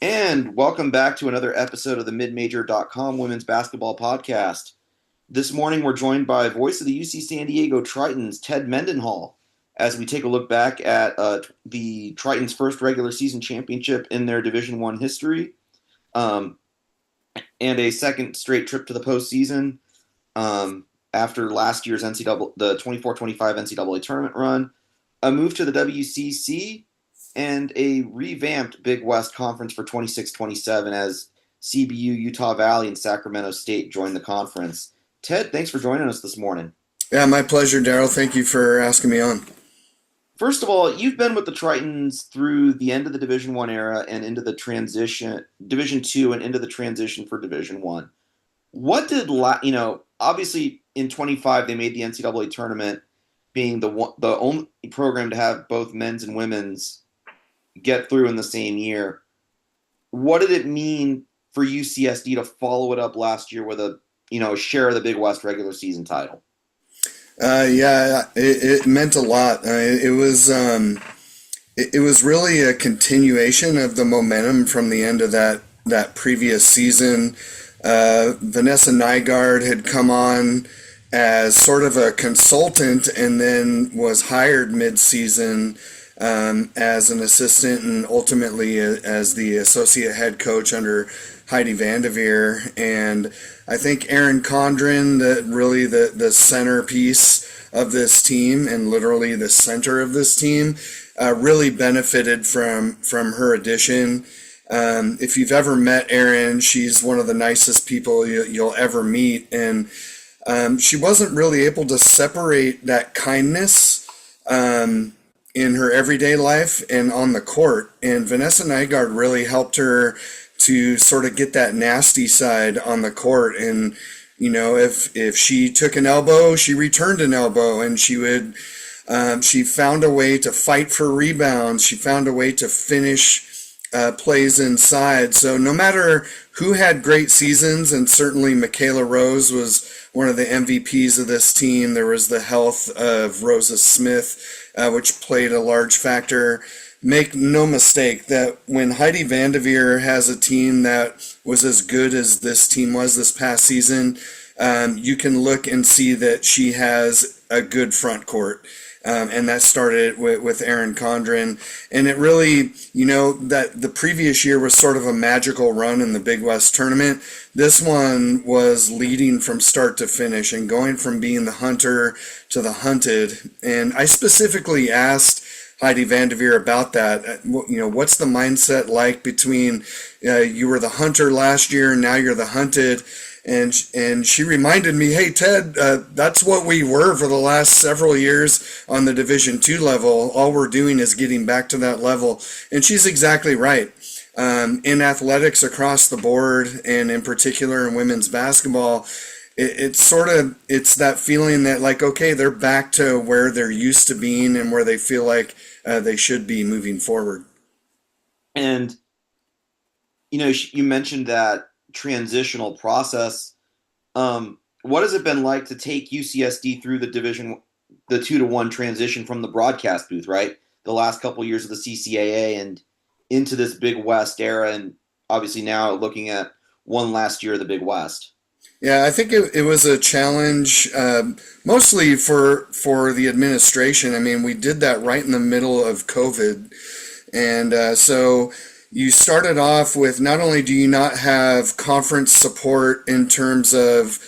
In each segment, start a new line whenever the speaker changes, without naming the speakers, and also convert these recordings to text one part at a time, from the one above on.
And welcome back to another episode of the midmajor.com women's basketball podcast. This morning we're joined by voice of the UC San Diego Tritons, Ted Mendenhall, as we take a look back at the Tritons' first regular season championship in their Division I history, and a second straight trip to the postseason after last year's the 24-25 NCAA tournament run, a move to the WCC, and a revamped Big West Conference for 26-27 as CBU, Utah Valley, and Sacramento State join the conference. Ted, thanks for joining us this morning.
Yeah, my pleasure, Derryl. Thank you for asking me on.
First of all, you've been with the Tritons through the end of the Division I era and into the transition, Division II and into the transition for Division I. What did, obviously in 25 they made the NCAA tournament, being the only program to have both men's and women's get through in the same year. What did it mean for UCSD to follow it up last year with a share of the Big West regular season title?
It meant a lot. It was really a continuation of the momentum from the end of that previous season. Vanessa Nygaard had come on as sort of a consultant and then was hired mid-season as an assistant and ultimately as the associate head coach under Heidi Vandeveer. And I think Erin Condren, the centerpiece of this team and literally the center of this team, really benefited from her addition. If you've ever met Erin, she's one of the nicest people you'll ever meet. And she wasn't really able to separate that kindness in her everyday life and on the court. And Vanessa Nygaard really helped her to sort of get that nasty side on the court. And, if she took an elbow, she returned an elbow, and she found a way to fight for rebounds. She found a way to finish plays inside. So no matter who had great seasons, and certainly Michaela Rose was one of the MVPs of this team. There was the health of Rosa Smith, which played a large factor. Make no mistake that when Heidi Vandeveer has a team that was as good as this team was this past season, you can look and see that she has a good front court. And that started with Erin Condren. And it really, that the previous year was sort of a magical run in the Big West tournament. This one was leading from start to finish and going from being the hunter to the hunted. And I specifically asked Heidi Vandeveer about that. What's the mindset like between you were the hunter last year and now you're the hunted? And she reminded me, hey, Ted, that's what we were for the last several years on the Division II level. All we're doing is getting back to that level. And she's exactly right. In athletics across the board, and in particular in women's basketball, it's that feeling that, like, okay, they're back to where they're used to being and where they feel like they should be moving forward.
And, you mentioned that transitional process. What has it been like to take UCSD through the 2-1 transition from the broadcast booth, right? The last couple of years of the CCAA and into this Big West era, and obviously now looking at one last year of the Big West.
Yeah, I think it was a challenge, mostly for the administration. I mean, we did that right in the middle of COVID. And so you started off with, not only do you not have conference support in terms of,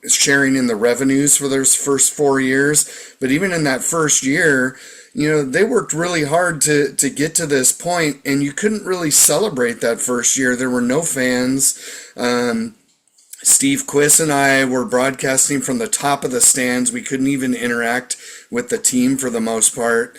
sharing in the revenues for those first 4 years, but even in that first year, they worked really hard to get to this point, and you couldn't really celebrate that first year. There were no fans. Steve Quiss and I were broadcasting from the top of the stands. We couldn't even interact with the team for the most part.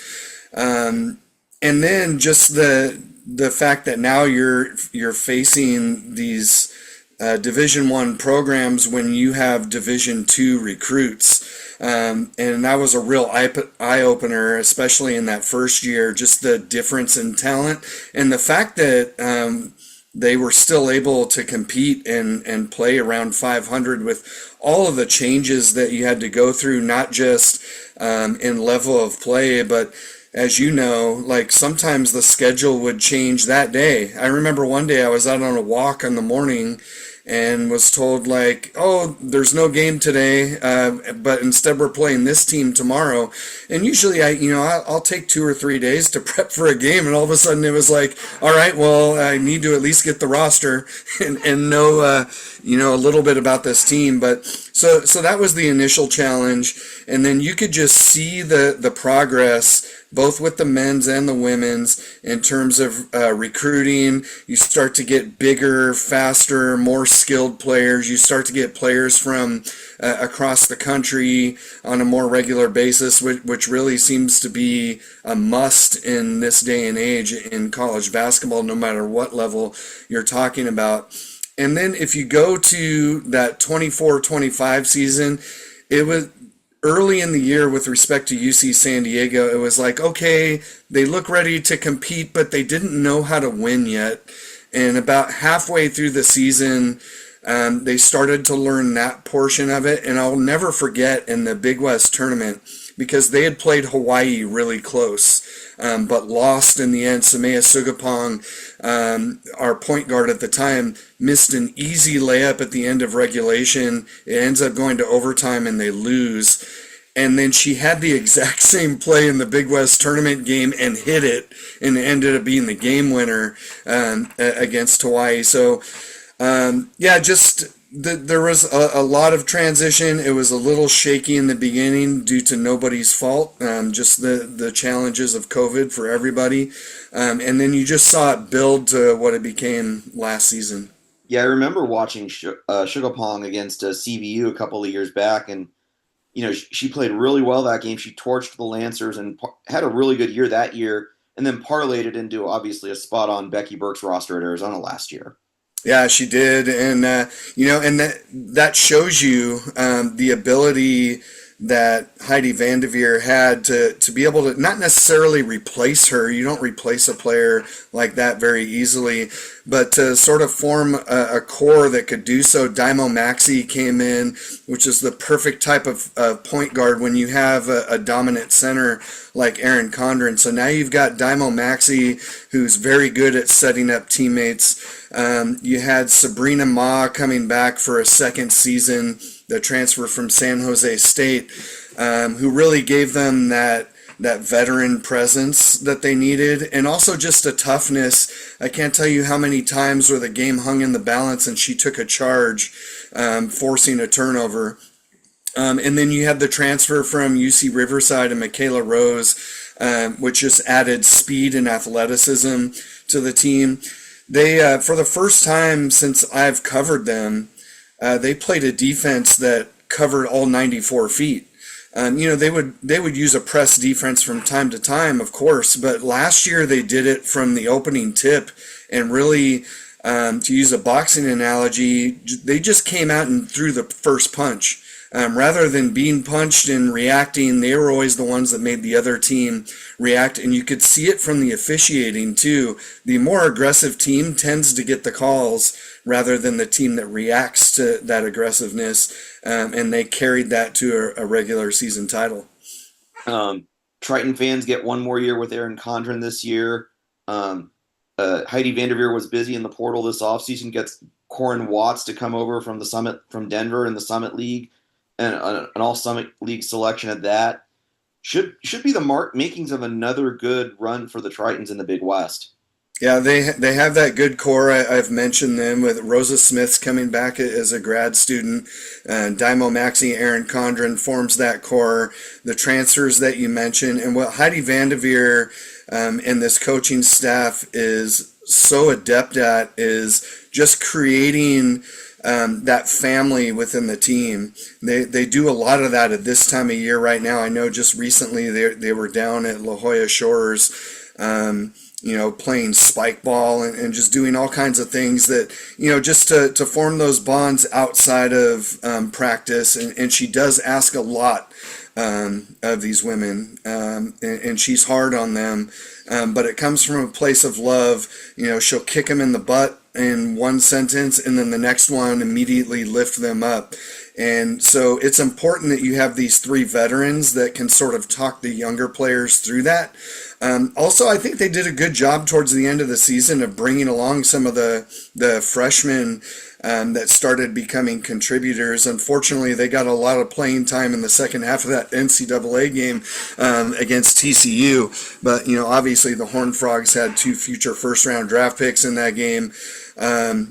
And then just the fact that now you're facing these Division I programs when you have Division II recruits. And that was a real eye-opener, especially in that first year, just the difference in talent and the fact that they were still able to compete and play around 500 with all of the changes that you had to go through, not just in level of play, but as you know, like sometimes the schedule would change that day. I remember one day I was out on a walk in the morning and was told like, oh, there's no game today, but instead we're playing this team tomorrow. And usually I'll take 2 or 3 days to prep for a game, and all of a sudden it was like, all right, well, I need to at least get the roster and know, a little bit about this team. But so that was the initial challenge, and then you could just see the progress both with the men's and the women's in terms of recruiting. You start to get bigger, faster, more skilled players. You start to get players from across the country on a more regular basis, which really seems to be a must in this day and age in college basketball, no matter what level you're talking about. And then if you go to that 24-25 season, it was early in the year with respect to UC San Diego. It was like, okay, they look ready to compete, but they didn't know how to win yet. And about halfway through the season, they started to learn that portion of it. And I'll never forget in the Big West tournament, because they had played Hawaii really close, but lost in the end. Samea Sugapong, our point guard at the time, missed an easy layup at the end of regulation. It ends up going to overtime and they lose. And then she had the exact same play in the Big West tournament game and hit it, and it ended up being the game winner against Hawaii. So, there was a lot of transition. It was a little shaky in the beginning due to nobody's fault, just the challenges of COVID for everybody. And then you just saw it build to what it became last season.
Yeah, I remember watching Sugapong against CVU a couple of years back, and she played really well that game. She torched the Lancers and had a really good year that year, and then parlayed it into obviously a spot on Becky Burke's roster at Arizona last year.
Yeah, she did, and and that shows you the ability that Heidi Vanderveer had to be able to not necessarily replace her. You don't replace a player like that very easily, but to sort of form a core that could do so. Dymo Maxey came in, which is the perfect type of point guard when you have a dominant center like Aaron Condren. So now you've got Dymo Maxey, who's very good at setting up teammates. You had Sabrina Ma coming back for a second season, the transfer from San Jose State, who really gave them that veteran presence that they needed, and also just a toughness. I can't tell you how many times where the game hung in the balance and she took a charge, forcing a turnover. And then you had the transfer from UC Riverside and Michaela Rose, which just added speed and athleticism to the team. They, for the first time since I've covered them, they played a defense that covered all 94 feet. They would use a press defense from time to time, of course, but last year they did it from the opening tip, and really, to use a boxing analogy, they just came out and threw the first punch. Rather than being punched and reacting, they were always the ones that made the other team react, and you could see it from the officiating too. The more aggressive team tends to get the calls rather than the team that reacts to that aggressiveness, and they carried that to a regular season title.
Triton fans get one more year with Aaron Condren this year. Heidi Vanderveer was busy in the portal this offseason, gets Corin Watts to come over from Denver in the Summit League, and an all-Summit League selection at that. Should be the makings of another good run for the Tritons in the Big West.
Yeah, they have that good core. I've mentioned them with Rosa Smith's coming back as a grad student. Dymo Maxey, Aaron Condren forms that core. The transfers that you mentioned, and what Heidi Vanderveer and this coaching staff is so adept at is just creating that family within the team. They do a lot of that at this time of year right now. I know just recently they were down at La Jolla Shores, playing spike ball and just doing all kinds of things that, just to form those bonds outside of practice. And she does ask a lot of these women, and she's hard on them. But it comes from a place of love. She'll kick them in the butt in one sentence, and then the next one immediately lift them up. And so it's important that you have these three veterans that can sort of talk the younger players through that. Also, I think they did a good job towards the end of the season of bringing along some of the freshmen that started becoming contributors. Unfortunately, they got a lot of playing time in the second half of that NCAA game against TCU. But, obviously the Horned Frogs had two future first-round draft picks in that game.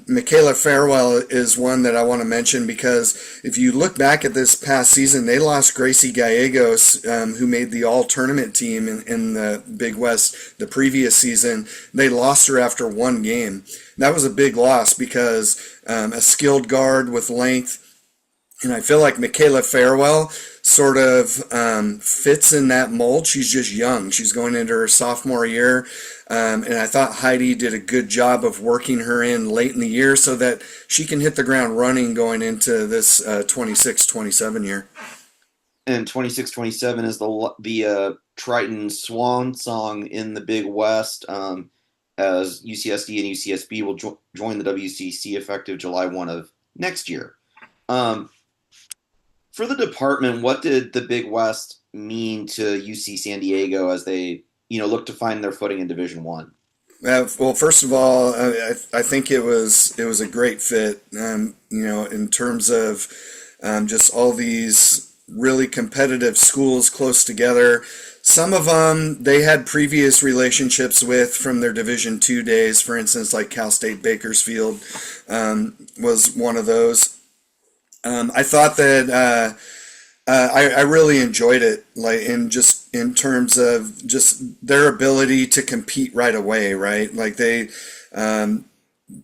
Michaela Farewell is one that I want to mention because if you look back at this past season, they lost Gracie Gallegos, who made the all-tournament team in the Big West the previous season. They lost her after one game. That was a big loss because a skilled guard with length, and I feel like Michaela Farewell sort of fits in that mold. She's just young. She's going into her sophomore year. And I thought Heidi did a good job of working her in late in the year so that she can hit the ground running going into this 26-27 year.
And 26-27 is the Triton swan song in the Big West, as UCSD and UCSB will join the WCC effective July 1 of next year. For the department, what did the Big West mean to UC San Diego as they look to find their footing in Division One?
Well, first of all, I think it was a great fit. In terms of just all these really competitive schools close together. Some of them they had previous relationships with from their Division II days. For instance, like Cal State Bakersfield was one of those. I thought that I really enjoyed it, like in terms of just their ability to compete right away, right? Like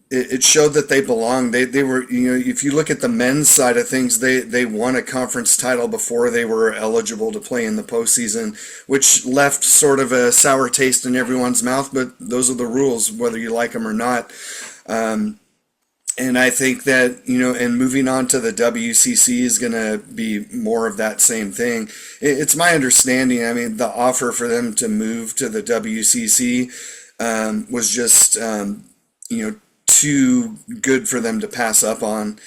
it showed that they belonged. They were, if you look at the men's side of things, they won a conference title before they were eligible to play in the postseason, which left sort of a sour taste in everyone's mouth. But those are the rules, whether you like them or not. And I think that, and moving on to the WCC is going to be more of that same thing. It's my understanding, the offer for them to move to the WCC was just, too good for them to pass up on.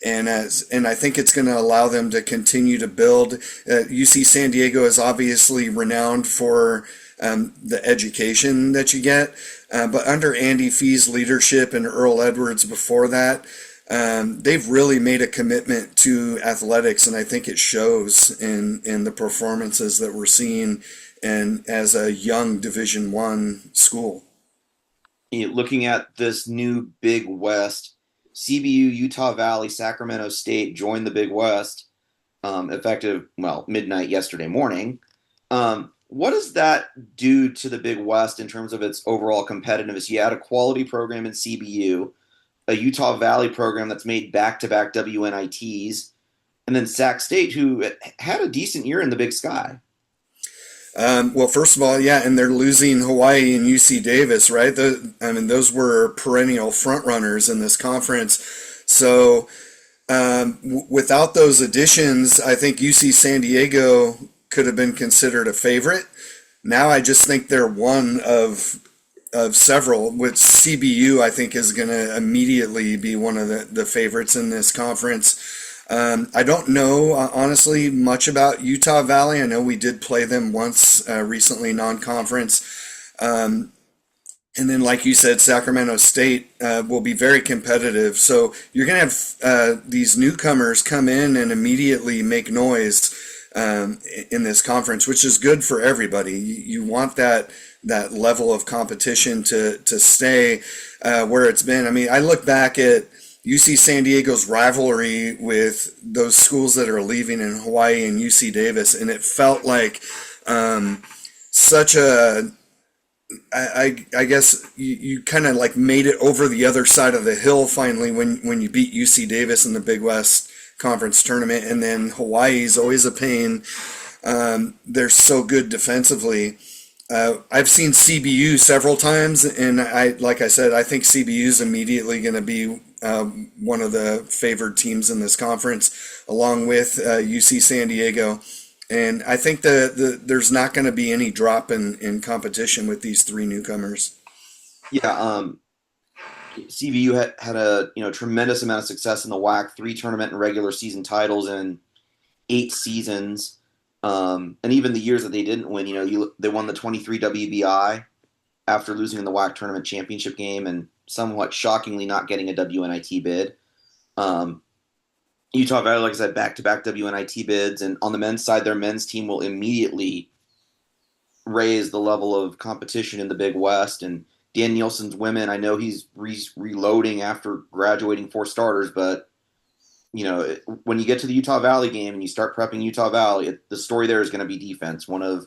And I think it's going to allow them to continue to build. UC San Diego is obviously renowned for the education that you get. But under Andy Fee's leadership and Earl Edwards before that, they've really made a commitment to athletics, and I think it shows in the performances that we're seeing and as a young Division I school.
Looking at this new Big West, CBU, Utah Valley, Sacramento State joined the Big West effective, midnight yesterday morning. What does that do to the Big West in terms of its overall competitiveness? You had a quality program in CBU, a Utah Valley program that's made back-to-back WNITs, and then Sac State, who had a decent year in the Big Sky.
Well, first of all, yeah, and they're losing Hawaii and UC Davis, right? Those were perennial front runners in this conference. So without those additions, I think UC San Diego could have been considered a favorite. Now I just think they're one of several, which CBU I think is going to immediately be one of the favorites in this conference. I don't know, honestly, much about Utah Valley. I know we did play them once recently, non-conference. And then, like you said, Sacramento State will be very competitive. So you're going to have these newcomers come in and immediately make noise in this conference, which is good for everybody. You want that level of competition to stay where it's been. I look back at UC San Diego's rivalry with those schools that are leaving in Hawaii and UC Davis, and it felt like such a, I guess you kind of like made it over the other side of the hill finally when you beat UC Davis in the Big West Conference tournament. And then Hawaii's always a pain. They're so good defensively. I've seen CBU several times, and like I said, I think CBU is immediately going to be one of the favored teams in this conference, along with UC San Diego. And I think there's not going to be any drop in competition with these three newcomers.
Yeah, CVU had a tremendous amount of success in the WAC, 3 tournament and regular season titles in 8 seasons. And even the years that they didn't win, they won the 23 WBI after losing in the WAC tournament championship game and somewhat shockingly not getting a WNIT bid. Um, Utah Valley, like I said, back-to-back WNIT bids, and on the men's side, their men's team will immediately raise the level of competition in the Big West. And Dan Nielsen's women, I know he's reloading after graduating 4 starters, but when you get to the Utah Valley game and you start prepping Utah Valley, the story there is going to be defense. One of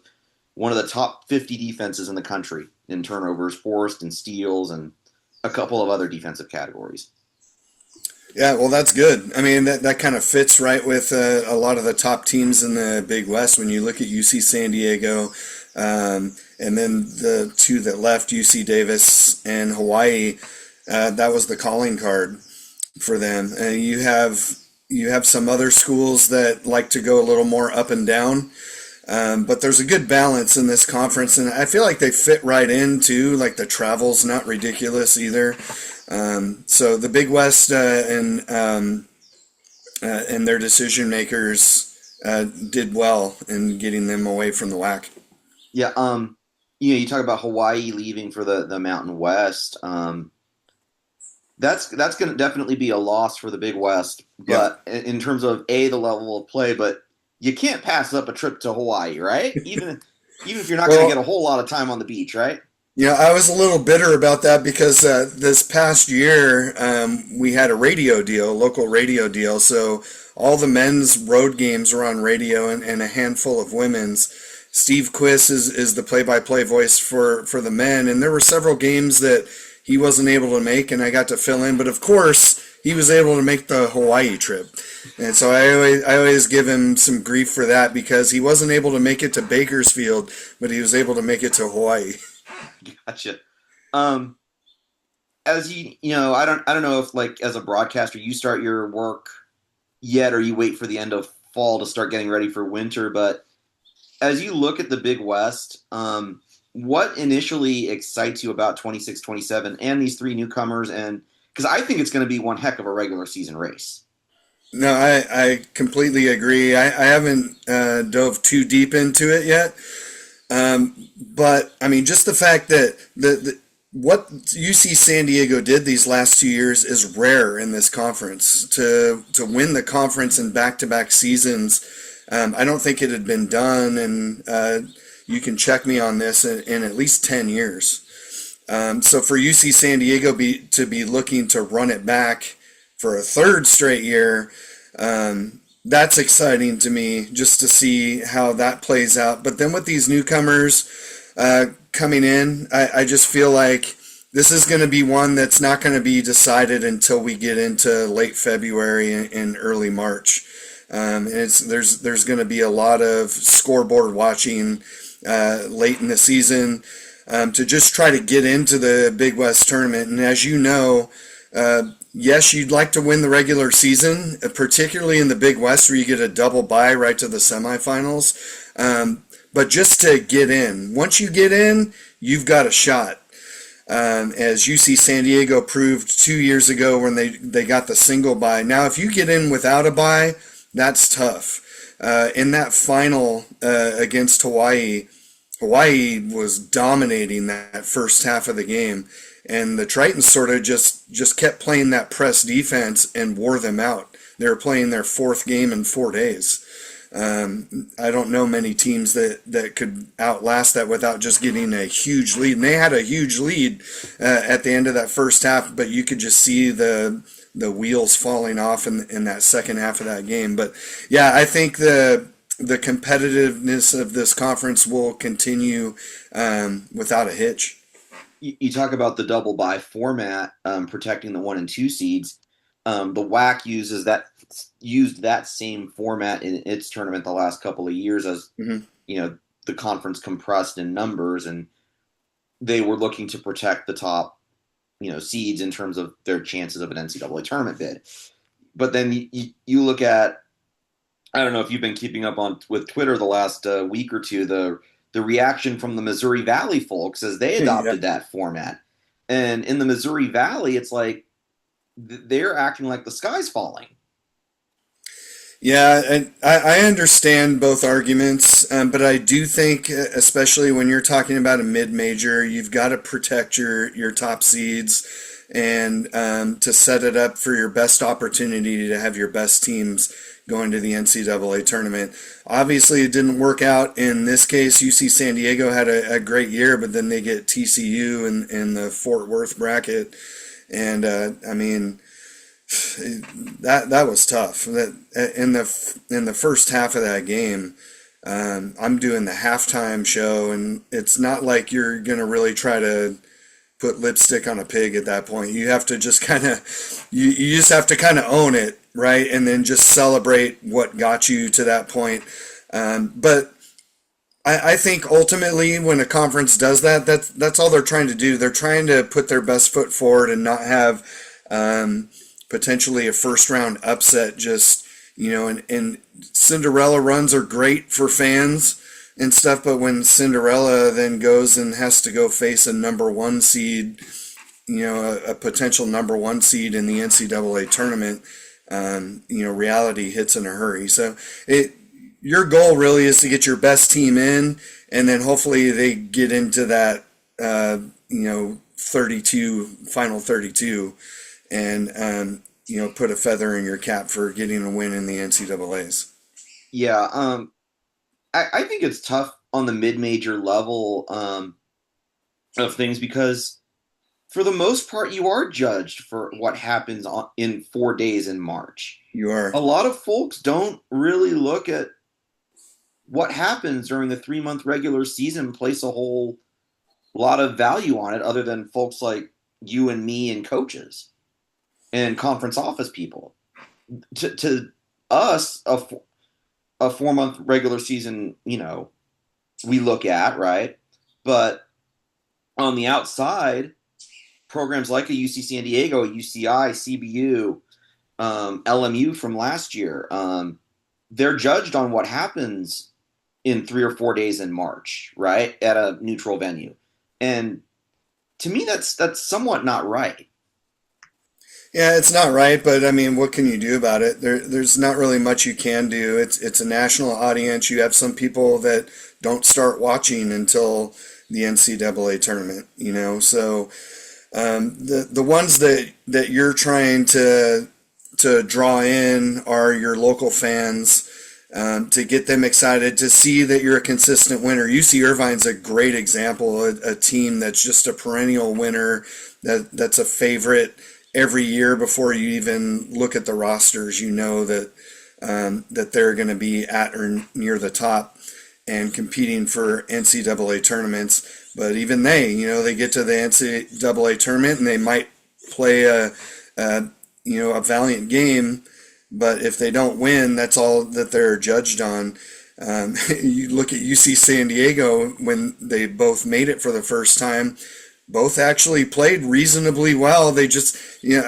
the top 50 defenses in the country in turnovers, forced, and steals, and a couple of other defensive categories.
Yeah, well, that's good. I mean, that kind of fits right with a lot of the top teams in the Big West. When you look at UC San Diego, and then the two that left, UC Davis and Hawaii, that was the calling card for them. And you have some other schools that like to go a little more up and down. But there's a good balance in this conference, and I feel like they fit right in too. Like the travel's not ridiculous either. So the Big West and their decision makers did well in getting them away from the WAC.
Yeah, you talk about Hawaii leaving for the Mountain West. That's going to definitely be a loss for the Big West. But in terms of the level of play, but you can't pass up a trip to Hawaii, right? Even if you're not going to get a whole lot of time on the beach, right?
I was a little bitter about that because this past year we had a local radio deal. So all the men's road games were on radio and a handful of women's. Steve Quiss is the play-by-play voice for the men, and there were several games that he wasn't able to make, and I got to fill in. But of course, he was able to make the Hawaii trip, and so I always give him some grief for that because he wasn't able to make it to Bakersfield, but he was able to make it to Hawaii.
Gotcha. As I don't know if like as a broadcaster you start your work yet, or you wait for the end of fall to start getting ready for winter. But as you look at the Big West, what initially excites you about 26-27 and these 3 newcomers? And because I think it's going to be one heck of a regular season race.
No, I completely agree. I haven't dove too deep into it yet. But I mean, just the fact that what UC San Diego did these last 2 years is rare in this conference. To win the conference in back-to-back seasons, I don't think it had been done, and you can check me on this, in at least 10 years. So for UC San Diego to be looking to run it back for a 3rd straight year, that's exciting to me just to see how that plays out. But then with these newcomers coming in, I just feel like this is going to be one that's not going to be decided until we get into late February and early March. There's going to be a lot of scoreboard watching late in the season to just try to get into the Big West tournament. And as you know, yes, you'd like to win the regular season, particularly in the Big West where you get a double bye right to the semifinals. But just to get in. Once you get in, you've got a shot. As UC San Diego proved 2 years ago when they got the single bye. Now, if you get in without a bye, that's tough. In that final against Hawaii, Hawaii was dominating that first half of the game. And the Tritons sort of just kept playing that press defense and wore them out. They were playing their 4th game in 4 days. I don't know many teams that could outlast that without just getting a huge lead. And they had a huge lead at the end of that first half, but you could just see the wheels falling off in that second half of that game. But yeah, I think the competitiveness of this conference will continue without a hitch.
You talk about the double bye format protecting the 1 and 2 seeds. The WAC used that same format in its tournament the last couple of years as the conference compressed in numbers, and they were looking to protect the top seeds in terms of their chances of an NCAA tournament bid. But then you look at, I don't know if you've been keeping up with Twitter the last week or two, the reaction from the Missouri Valley folks as they adopted that format. And in the Missouri Valley, it's like they're acting like the sky's falling.
Yeah, and I understand both arguments, but I do think, especially when you're talking about a mid-major, you've got to protect your top seeds and to set it up for your best opportunity to have your best teams going to the NCAA tournament. Obviously, it didn't work out in this case. UC San Diego had a great year, but then they get TCU in the Fort Worth bracket, and I mean that was tough. That in the first half of that game, I'm doing the halftime show, and it's not like you're gonna really try to put lipstick on a pig at that point. You have to just kind of you just have to kind of own it, right, and then just celebrate what got you to that point. But I think ultimately, when a conference does that, that's all they're trying to do. They're trying to put their best foot forward and not have potentially a first round upset. Just and Cinderella runs are great for fans and stuff, but when Cinderella then goes and has to go face a number one seed, a potential number one seed in the NCAA tournament, reality hits in a hurry. So your goal really is to get your best team in, and then hopefully they get into that, 32, final 32, and, put a feather in your cap for getting a win in the NCAAs.
Yeah, I think it's tough on the mid-major level of things because for the most part, you are judged for what happens in 4 days in March.
You are.
A lot of folks don't really look at what happens during the 3-month regular season, place a whole lot of value on it other than folks like you and me and coaches and conference office people. To us, a 4-month regular season, we look at, right? But on the outside, programs like a UC San Diego, UCI, CBU, LMU from last year, they're judged on what happens in 3 or 4 days in March, right? At a neutral venue. And to me, that's somewhat not right.
Yeah, it's not right, but I mean, what can you do about it? There's not really much you can do. It's a national audience. You have some people that don't start watching until the NCAA tournament, So the ones that you're trying to draw in are your local fans, to get them excited to see that you're a consistent winner. UC Irvine's a great example, a team that's just a perennial winner, that's a favorite every year. Before you even look at the rosters, that they're going to be at or near the top and competing for NCAA tournaments. But even they get to the NCAA tournament and they might play a valiant game, but if they don't win, that's all that they're judged on. You look at UC San Diego when they both made it for the first time. Both actually played reasonably well. They just,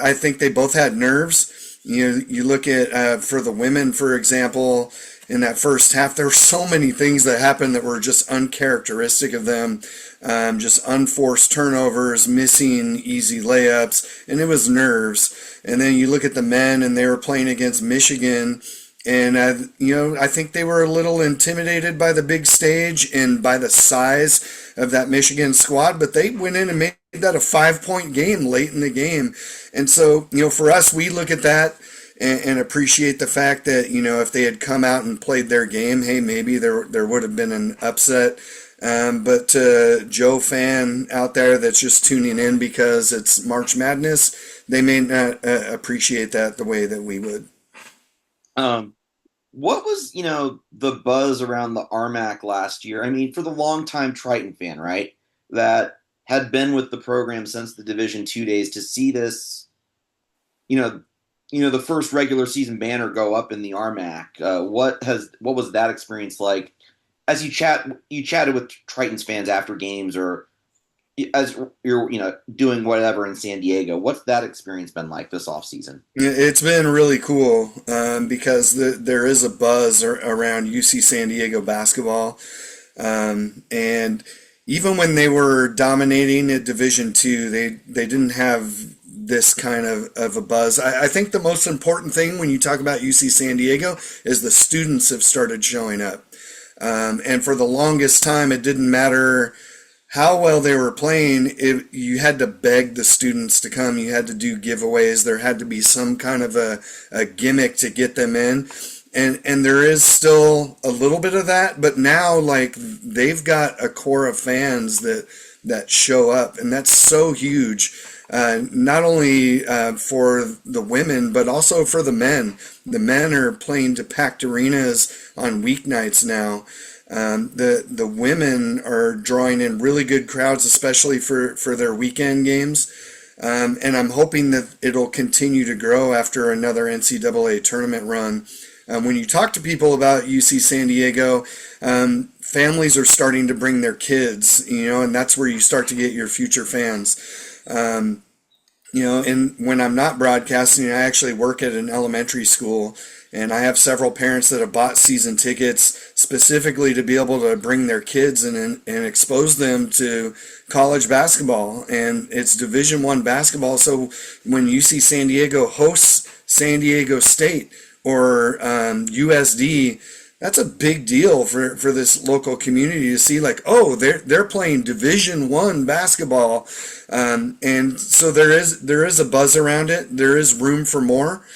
I think they both had nerves. You look at, for the women, for example, in that first half, there were so many things that happened that were just uncharacteristic of them. Just unforced turnovers, missing easy layups, and it was nerves. And then you look at the men, and they were playing against Michigan, and I think they were a little intimidated by the big stage and by the size of that Michigan squad, but they went in and made that a 5-point game late in the game. And so, for us, we look at that and appreciate the fact that, if they had come out and played their game, hey, maybe there would have been an upset. But to Joe fan out there that's just tuning in because it's March Madness, they may not appreciate that the way that we would.
What was, the buzz around the RMAC last year? I mean, for the longtime Triton fan, right, that had been with the program since the Division II days, to see this, the first regular season banner go up in the RMAC. What was that experience like? As you chatted with Triton's fans after games, or as you're doing whatever in San Diego, what's that experience been like this offseason?
It's been really cool, because there is a buzz around UC San Diego basketball, and even when they were dominating at Division II, they didn't have this kind of a buzz. I think the most important thing when you talk about UC San Diego is the students have started showing up. And for the longest time, it didn't matter how well they were playing. You had to beg the students to come. You had to do giveaways. There had to be some kind of a gimmick to get them in. And there is still a little bit of that, but now like they've got a core of fans that show up, and that's so huge. Not only for the women, but also for the men. The men are playing to packed arenas on weeknights now. The women are drawing in really good crowds, especially for their weekend games. And I'm hoping that it'll continue to grow after another NCAA tournament run. When you talk to people about UC San Diego, families are starting to bring their kids, and that's where you start to get your future fans. And when I'm not broadcasting, I actually work at an elementary school, and I have several parents that have bought season tickets specifically to be able to bring their kids and expose them to college basketball. And it's Division I basketball. So when UC San Diego hosts San Diego State or USD, that's a big deal for this local community to see, like, oh, they're playing Division I basketball, and so there is a buzz around it. There is room for more,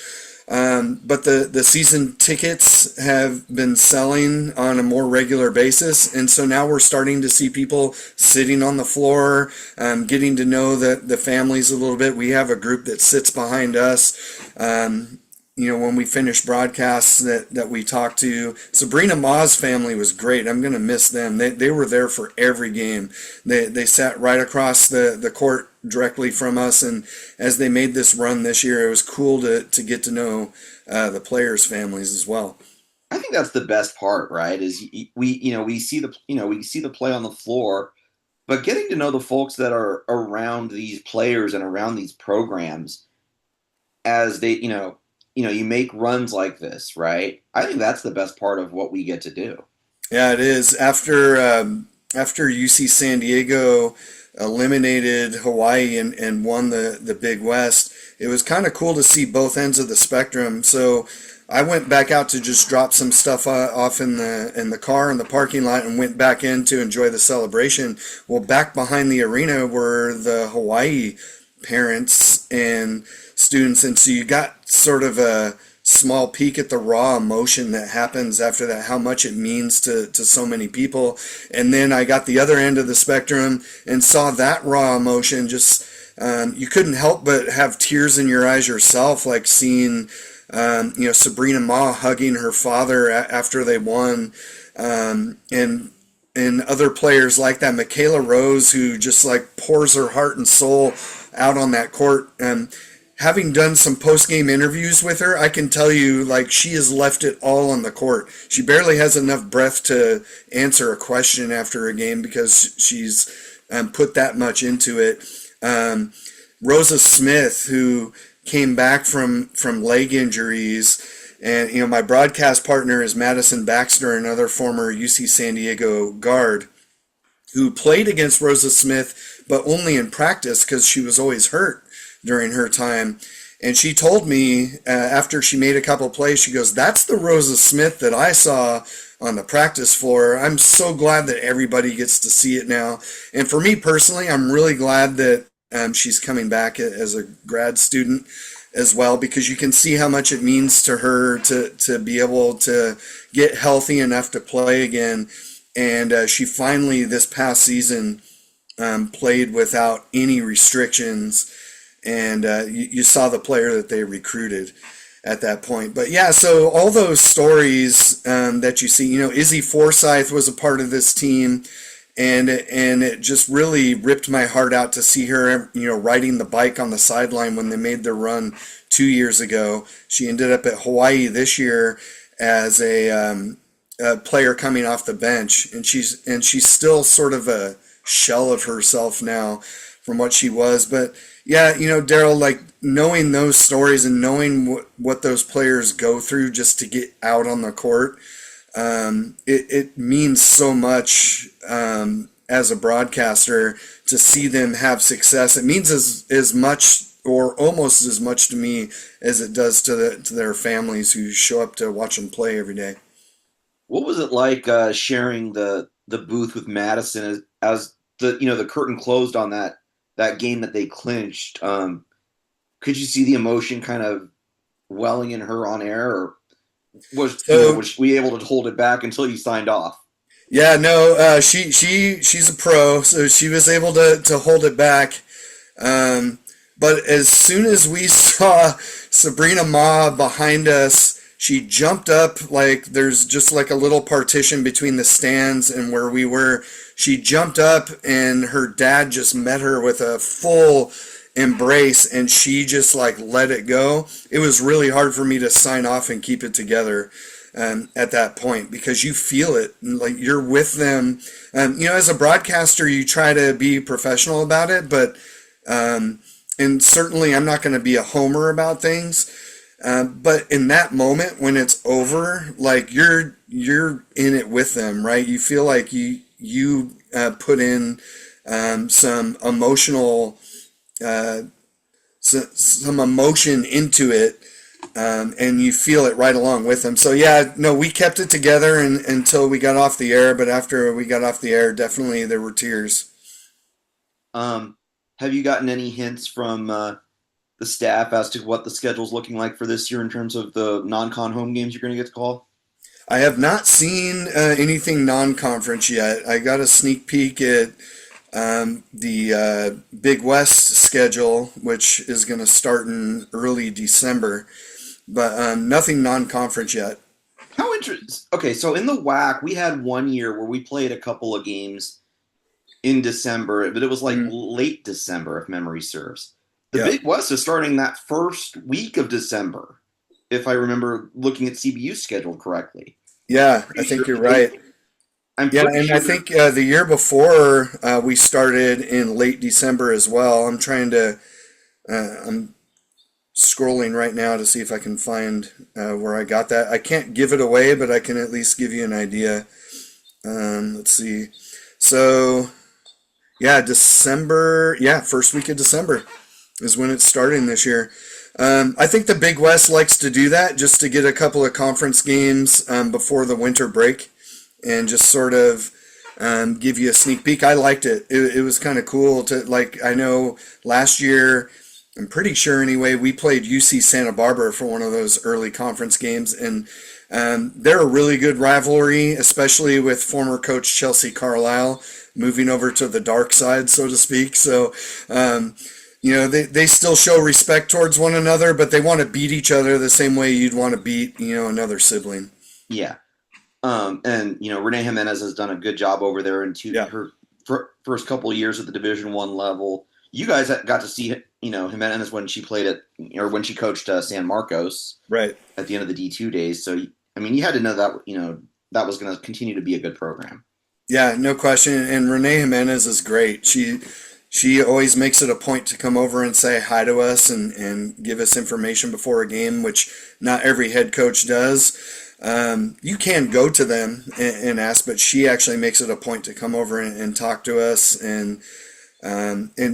but the season tickets have been selling on a more regular basis, and so now we're starting to see people sitting on the floor, getting to know the families a little bit. We have a group that sits behind us. When we finish broadcasts that we talked to. Sabrina Ma's family was great. I'm going to miss them. They were there for every game. They sat right across the court directly from us, and as they made this run this year, it was cool to get to know the players' families as well.
I think that's the best part, right? Is we see the play on the floor, but getting to know the folks that are around these players and around these programs as they, you make runs like this, right? I think that's the best part of what we get to do.
Yeah, it is. After UC San Diego eliminated Hawaii and won the Big West, it was kind of cool to see both ends of the spectrum. So I went back out to just drop some stuff off in the car in the parking lot and went back in to enjoy the celebration. Well, back behind the arena were the Hawaii parents and students, and so you got sort of a small peek at the raw emotion that happens after that, how much it means to so many people. And then I got the other end of the spectrum and saw that raw emotion. Just you couldn't help but have tears in your eyes yourself, like seeing Sabrina Ma hugging her father after they won, and other players like that. Michaela Rose, who just like pours her heart and soul out on that court. Having done some post-game interviews with her, I can tell you, like, she has left it all on the court. She barely has enough breath to answer a question after a game because she's put that much into it. Rosa Smith, who came back from leg injuries, and my broadcast partner is Madison Baxter, another former UC San Diego guard, who played against Rosa Smith, but only in practice because she was always hurt during her time. And she told me after she made a couple plays, she goes, "That's the Rosa Smith that I saw on the practice floor." I'm so glad that everybody gets to see it now. And for me personally, I'm really glad that she's coming back as a grad student as well, because you can see how much it means to her to be able to get healthy enough to play again. And she finally, this past season, played without any restrictions. And you saw the player that they recruited at that point. But yeah, so all those stories that you see, Izzy Forsyth was a part of this team, and it just really ripped my heart out to see her, riding the bike on the sideline when they made their run 2 years ago. She ended up at Hawaii this year as a player coming off the bench, and she's still sort of a shell of herself now from what she was. But yeah, Derryl, like knowing those stories and knowing what those players go through just to get out on the court, it means so much as a broadcaster to see them have success. It means as much or almost as much to me as it does to their families who show up to watch them play every day.
What was it like sharing the booth with Madison as the curtain closed on that game that they clinched? Could you see the emotion kind of welling in her on air, or was she able to hold it back until you signed off?
Yeah, no, she's a pro, so she was able to hold it back. But as soon as we saw Sabrina Ma behind us, she jumped up, like there's just like a little partition between the stands and where we were. She jumped up and her dad just met her with a full embrace, and she just like let it go. It was really hard for me to sign off and keep it together at that point, because you feel it, like you're with them. As a broadcaster, you try to be professional about it, but and certainly I'm not going to be a homer about things. But in that moment when it's over, like you're in it with them, right? You feel like you put in some emotional some emotion into it, and you feel it right along with them. So yeah, no, we kept it together until we got off the air. But after we got off the air, definitely there were tears.
Have you gotten any hints from the staff as to what the schedule's looking like for this year in terms of the non-con home games you're going to get to call?
I have not seen anything non-conference yet. I got a sneak peek at the Big West schedule, which is going to start in early December, but nothing non-conference yet.
How interesting. Okay, so in the WAC, we had one year where we played a couple of games in December, but it was like late December, if memory serves. The Big West is starting that first week of December, if I remember looking at CBU's schedule correctly.
Yeah, I think you're right. I think the year before we started in late December as well. I'm scrolling right now to see if I can find where I got that. I can't give it away, but I can at least give you an idea. Let's see. So, yeah, December. Yeah, first week of December is when it's starting this year. I think the Big West likes to do that just to get a couple of conference games before the winter break and just sort of give you a sneak peek. I liked it. It was kind of cool to, like, I know last year, I'm pretty sure anyway, we played UC Santa Barbara for one of those early conference games, and they're a really good rivalry, especially with former coach Chelsea Carlisle moving over to the dark side, so to speak. So, they still show respect towards one another, but they want to beat each other the same way you'd want to beat, another sibling.
Yeah. And Renee Jimenez has done a good job over there in her first couple of years at the Division I level. You guys got to see Jimenez when she played when she coached San Marcos,
right, at
the end of the D2 days. So you had to know that that was going to continue to be a good program.
Yeah, no question. And Renee Jimenez is great. She always makes it a point to come over and say hi to us and give us information before a game, which not every head coach does. You can go to them and ask, but she actually makes it a point to come over and talk to us. And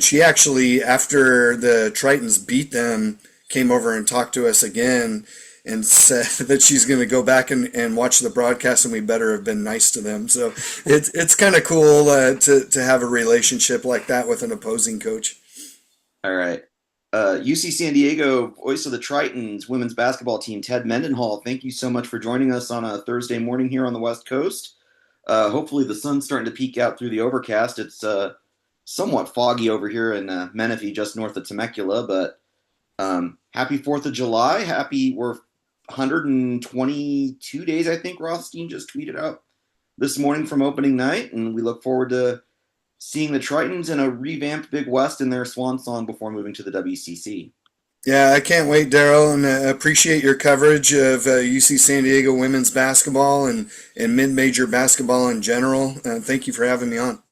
she actually, after the Tritons beat them, came over and talked to us again and said that she's going to go back and watch the broadcast, and we better have been nice to them. So it's kind of cool to have a relationship like that with an opposing coach.
All right. UC San Diego, voice of the Tritons women's basketball team, Ted Mendenhall, thank you so much for joining us on a Thursday morning here on the West Coast. Hopefully the sun's starting to peek out through the overcast. It's somewhat foggy over here in Menifee, just north of Temecula, but happy 4th of July. We're 122 days, I think Rothstein just tweeted out this morning from opening night, and we look forward to seeing the Tritons in a revamped Big West in their swan song before moving to the WCC.
Yeah, I can't wait, Derryl, and appreciate your coverage of UC San Diego women's basketball and mid-major basketball in general. Thank you for having me on.